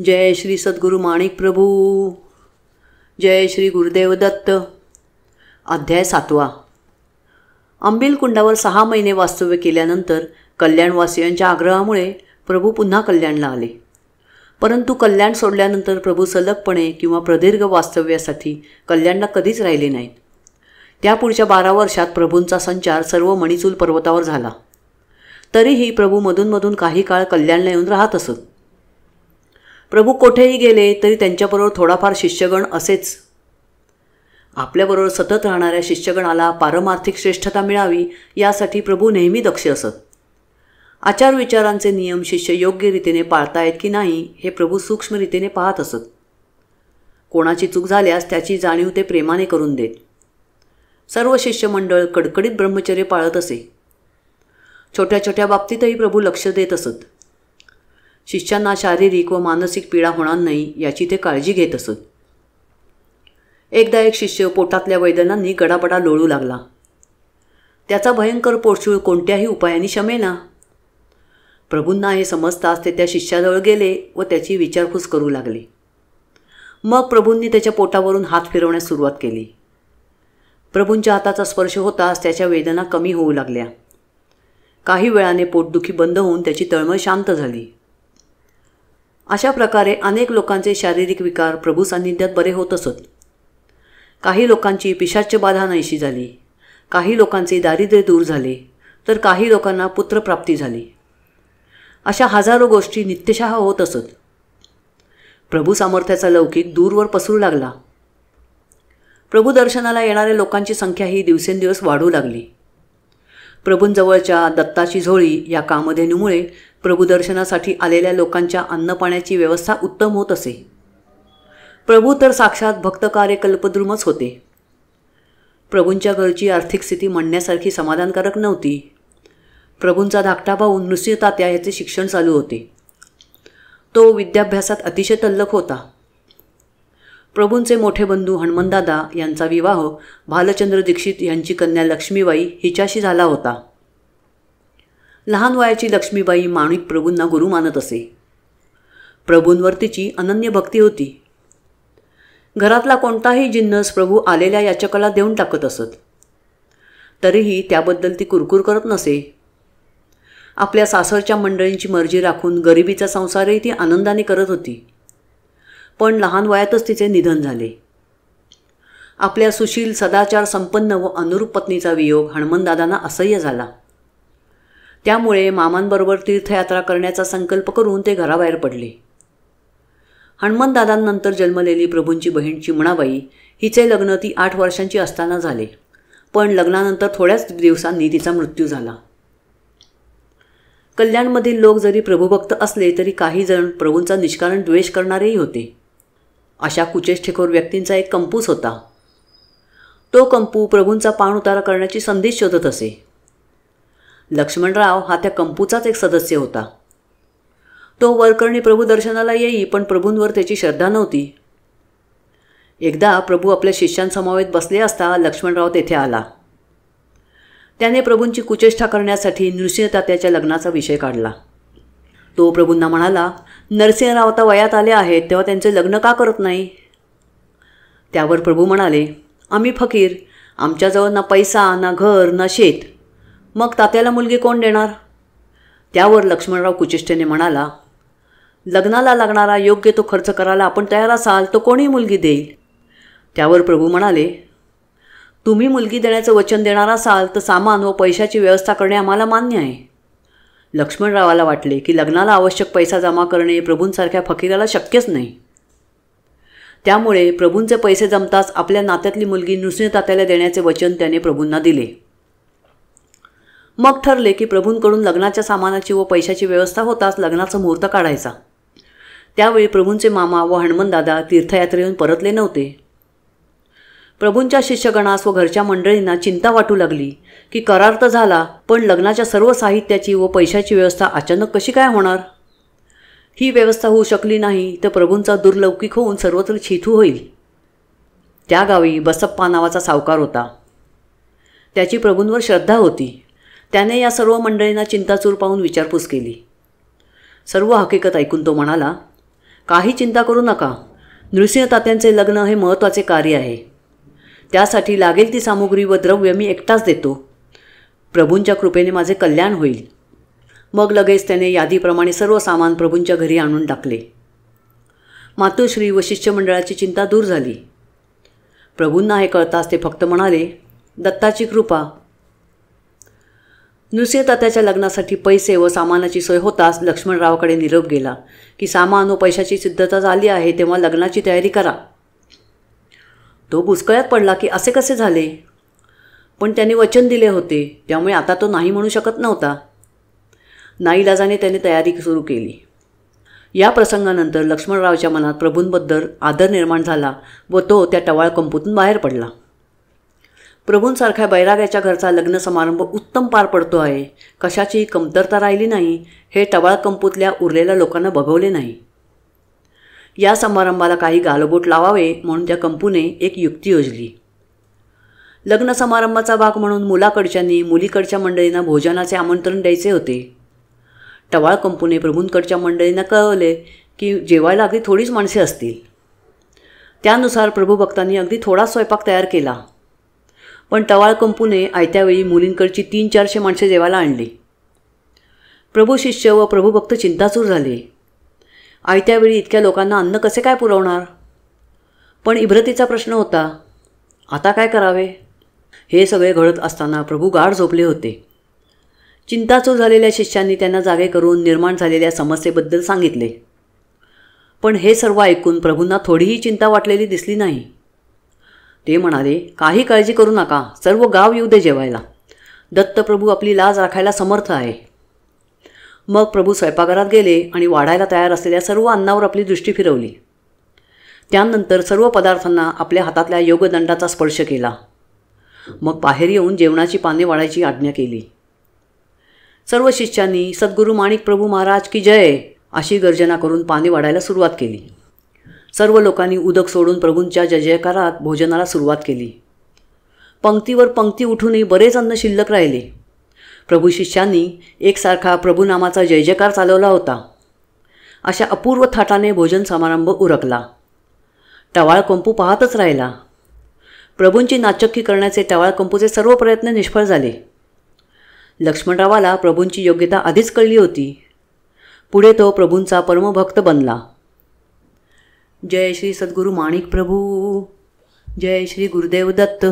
जय श्री सद्गुरु माणिक प्रभू. जय श्री गुरुदेव दत्त. अध्याय 7. अंबिल कुंडावर 6 महिने वास्तव्य केल्यानंतर कल्याणवासियांच्या आग्रहामुळे प्रभू पुन्हा कल्याणला आले. परंतु कल्याण सोडल्यानंतर प्रभू सलगपणे किंवा प्रदीर्घ वास्तव्यासाठी कल्याणला कधीच राहिले नाहीत. त्यापुढच्या 12 वर्षात प्रभूंचा संचार सर्व मणिचूल पर्वतावर झाला. तरीही प्रभू मधूनमधून काही काळ कल्याणला येऊन राहत असत. प्रभू कोठेही गेले तरी त्यांच्याबरोबर थोडाफार शिष्यगण असेच. आपल्याबरोबर सतत राहणाऱ्या शिष्यगणाला पारमार्थिक श्रेष्ठता मिळावी यासाठी प्रभू नेहमी दक्ष असत. आचारविचारांचे नियम शिष्य योग्य रीतीने पाळतायत की नाही हे प्रभू सूक्ष्म रीतीने पाहत असत. कोणाची चूक झाल्यास त्याची जाणीव ते प्रेमाने करून देत. सर्व शिष्यमंडळ कडकडीत ब्रह्मचर्य पाळत असे. छोट्या छोट्या बाबतीतही प्रभू लक्ष देत असत. शिष्यांना शारीरिक व मानसिक पीडा होणार नाही याची ते काळजी घेत असत. एकदा एक शिष्य पोटातल्या वेदनांनी गडाबडा लोळू लागला. त्याचा भयंकर पोटशूळ कोणत्याही उपायाने शमेना. प्रभूंना हे समजताच ते त्या शिष्याजवळ गेले व त्याची विचारपूस करू लागले. मग प्रभूंनी त्याच्या पोटावरून हात फिरवण्यास सुरुवात केली. प्रभूंच्या हाताचा स्पर्श होताच त्याच्या वेदना कमी होऊ लागल्या. काही वेळाने पोटदुखी बंद होऊन त्याची तळमळ शांत झाली. अशा प्रकारे अनेक लोकांचे शारीरिक विकार प्रभू सान्निध्यात बरे होत असत. काही लोकांची पिशाच्य बाधा नाहीशी झाली. काही लोकांचे दारिद्र्य दूर झाले तर काही लोकांना पुत्रप्राप्ती झाली. अशा हजारो गोष्टी नित्यशः होत असत. प्रभू सामर्थ्याचा लौकिक दूरवर पसरू लागला. प्रभू दर्शनाला येणाऱ्या लोकांची संख्याही दिवसेंदिवस वाढू लागली. प्रभूंजवळच्या दत्ताची झोळी या कामधेनूमुळे प्रभूदर्शनासाठी आलेल्या लोकांच्या अन्नपाण्याची व्यवस्था उत्तम होत असे. प्रभू तर साक्षात भक्तकार्य कल्पद्रुमच होते. प्रभूंच्या घरची आर्थिक स्थिती म्हणण्यासारखी समाधानकारक नव्हती. प्रभूंचा धाकटा भाऊ नृसिंह तात्या याचे शिक्षण चालू होते. तो विद्याभ्यासात अतिशय तल्लख होता. प्रभूंचे मोठे बंधू हनुमंतदादा यांचा विवाह भालचंद्र दीक्षित यांची कन्या लक्ष्मीबाई हिच्याशी झाला होता. लहान वयाची लक्ष्मीबाई माणिक प्रभूंना गुरु मानत असे. प्रभूंवर तिची अनन्य भक्ती होती. घरातला कोणताही जिन्नस प्रभू आलेल्या याचकाला देऊन टाकत असत. तरीही त्याबद्दल ती कुरकुर करत नसे. आपल्या सासरच्या मंडळींची मर्जी राखून गरिबीचा संसारही ती आनंदाने करत होती. पण लहान वयातच तिचे निधन झाले. आपल्या सुशील सदाचार संपन्न व अनुरूप पत्नीचा वियोग हनुमंतदादांना असह्य झाला. त्यामुळे मामांबरोबर तीर्थयात्रा करण्याचा संकल्प करून ते घराबाहेर पडले. हनुमंतदादांनंतर जन्मलेली प्रभूंची बहीण चिमणाबाई हिचे लग्न ती 8 वर्षांची असताना झाले. पण लग्नानंतर थोड्याच दिवसांनी तिचा मृत्यू झाला. कल्याणमधील लोक जरी प्रभुभक्त असले तरी काही जण प्रभूंचा निष्कारण द्वेष करणारेही होते. अशा कुचेष्ठेखोर व्यक्तींचा एक कंपूस होता. तो कंपू प्रभूंचा पाणउतारा करण्याची संधी शोधत असे. लक्ष्मणराव हा त्या कंपूचाच एक सदस्य होता. तो वरकरणी प्रभू दर्शनाला येई पण प्रभूंवर त्याची श्रद्धा नव्हती. एकदा प्रभू आपल्या शिष्यांसमवेत बसले असता लक्ष्मणराव तेथे आला. त्याने प्रभूंची कुचेष्टा करण्यासाठी नृसिंह तात्याच्या लग्नाचा विषय काढला. तो प्रभूंना म्हणाला, नरसिंहराव आता वयात आले आहेत तेव्हा त्यांचे लग्न का करत नाही. त्यावर प्रभू म्हणाले, आम्ही फकीर, आमच्याजवळ ना पैसा ना घर ना शेत, मग तात्याला मुलगी कोण देणार. त्यावर लक्ष्मणराव कुचेष्टेने म्हणाला, लग्नाला लागणारा योग्य तो खर्च करायला आपण तयार असाल तर कोणी मुलगी देईल. त्यावर प्रभू म्हणाले, तुम्ही मुलगी देण्याचं वचन देणार असाल तर सामान व पैशाची व्यवस्था करणे आम्हाला मान्य आहे. लक्ष्मणरावाला वाटले की लग्नाला आवश्यक पैसा जमा करणे प्रभूंसारख्या फकीराला शक्यच नाही. त्यामुळे प्रभूंचे पैसे जमताच आपल्या नात्यातली मुलगी नृसिंह तात्याला देण्याचे वचन त्याने प्रभूंना दिले. मग ठरले की प्रभूंकडून लग्नाच्या सामानाची व पैशाची व्यवस्था होताच लग्नाचा मुहूर्त काढायचा. त्यावेळी प्रभूंचे मामा व हनुमंतदादा तीर्थयात्रेहून परतले नव्हते. प्रभूंच्या शिष्यगणास व घरच्या मंडळींना चिंता वाटू लागली की करार तर झाला पण लग्नाच्या सर्व साहित्याची व पैशाची व्यवस्था अचानक कशी काय होणार. ही व्यवस्था होऊ शकली नाही तर प्रभूंचा दुर्लौकिक होऊन सर्वत्र छिथू होईल. त्या गावी बसप्पा नावाचा सावकार होता. त्याची प्रभूंवर श्रद्धा होती. त्याने या सर्व मंडळींना चिंताचूर पाहून विचारपूस केली. सर्व हकीकत ऐकून तो म्हणाला, काही चिंता करू नका. नृसिंह तात्यांचे लग्न हे महत्त्वाचे कार्य आहे. त्यासाठी लागेल ती सामुग्री व द्रव्य मी एकटाच देतो. प्रभूंच्या कृपेने माझे कल्याण होईल. मग लगेच त्याने यादीप्रमाणे सर्व सामान प्रभूंच्या घरी आणून टाकले. मातोश्री व शिष्यमंडळाची चिंता दूर झाली. प्रभूंना हे कळताच ते फक्त म्हणाले, दत्ताची कृपा. नृसिंह तात्याच्या लग्नासाठी पैसे व सामानाची सोय होताच लक्ष्मणरावाकडे निरोप गेला की सामान व पैशाची सिद्धता झाली आहे, तेव्हा लग्नाची तयारी करा. तो बुचकळ्यात पडला की असे कसे झाले, पण त्याने वचन दिले होते, त्यामुळे आता तो नाही म्हणू शकत नव्हता. नाईलाजाने त्याने तयारी सुरू केली. या प्रसंगानंतर लक्ष्मणरावच्या मनात प्रभूंबद्दल आदर निर्माण झाला व तो त्या टवाळ कंपूतून बाहेर पडला. प्रभूंसारख्या बैराग्याच्या घरचा लग्न समारंभ उत्तम पार पडतो आहे, कशाचीही कमतरता राहिली नाही, हे टवाळ कंपूतल्या उरलेल्या लोकांना बघवले नाही. या समारंभाला काही गालबोट लावावे म्हणून त्या कंपूने एक युक्ती योजली. लग्न समारंभाचा भाग म्हणून मुलाकडच्यांनी मुलीकडच्या मंडळींना भोजनाचे आमंत्रण द्यायचे होते. टवाळ कंपूने प्रभूंकडच्या मंडळींना कळवले की जेवायला अगदी थोडीच माणसे असतील. त्यानुसार प्रभूभक्तांनी अगदी थोडा स्वयंपाक तयार केला. पण टवाळ कंपूने आयत्यावेळी मुलींकडची 300-400 माणसे जेवायला आणली. प्रभू शिष्य व प्रभूभक्त चिंताचूर झाले. आयत्यावेळी इतक्या लोकांना अन्न कसे काय पुरवणार. पण इब्रतीचा प्रश्न होता. आता काय करावे. हे सगळे घडत असताना प्रभू गाढ झोपले होते. चिंताचूर झालेल्या शिष्यांनी त्यांना जागे करून निर्माण झालेल्या समस्येबद्दल सांगितले. पण हे सर्व ऐकून प्रभूंना थोडीही चिंता वाटलेली दिसली नाही. ते म्हणाले, काही काळजी करू नका, सर्व गाव येऊ दे जेवायला. दत्तप्रभू आपली लाज राखायला समर्थ आहे. मग प्रभू स्वयंपाकघरात गेले आणि वाढायला तयार असलेल्या सर्व अन्नावर आपली दृष्टी फिरवली. त्यानंतर सर्व पदार्थांना आपल्या हातातल्या योगदंडाचा स्पर्श केला. मग बाहेर येऊन जेवणाची पाने वाढायची आज्ञा केली. सर्व शिष्यांनी सद्गुरू माणिक प्रभू महाराज की जय अशी गर्जना करून पाने वाढायला सुरुवात केली. सर्व लोकांनी उदक सोडून प्रभूंच्या जय जयकारात भोजनाला सुरुवात केली. पंक्तीवर पंक्ती उठूनही बरेच अन्न शिल्लक राहिले. प्रभू शिष्यांनी एकसारखा प्रभूनामाचा जय जयकार चालवला होता. अशा अपूर्व थाटाने भोजन समारंभ उरकला. टवाळ कंपू पाहतच राहिला. प्रभूंची नाचक्की करण्याचे टवाळ कंपूचे सर्व प्रयत्न निष्फळ झाले. लक्ष्मणरावाला प्रभूंची योग्यता आधीच कळली होती. पुढे तो प्रभूंचा परमभक्त बनला. जय श्री सद्गुरू माणिक प्रभू. जय श्री गुरुदेव दत्त.